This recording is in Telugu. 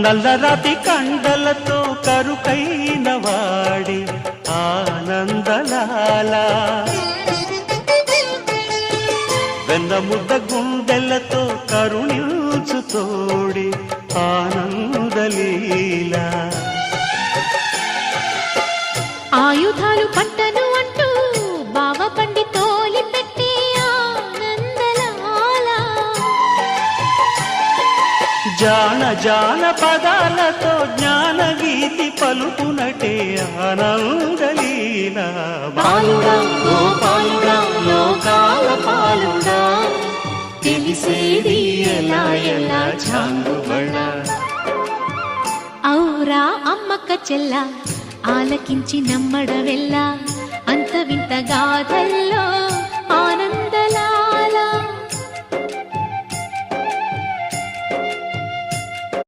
నల్లరాతి కండలతో కరుకైన వాడి ఆనందలాల వెన్నముద్ద గుండెలతో కరుణించు తోడి ఆనందలీల ఆయుధాలు పట్టను అంటూ బావ బండి తోలి పెట్టి ఆనందలాల జాన జాన పదాలతో జ్ఞాన గీతి పలుకునటే ఆనందలీల బాలుడా గోపాలుడా లోకాల పాలుడా తెలిసేది ఎలా ఎలా చాంగుబడా ఔరా అమ్మక్క చెల్ల ఆలకించి నమ్మడవెల్లా అంత వింత గాథల్లో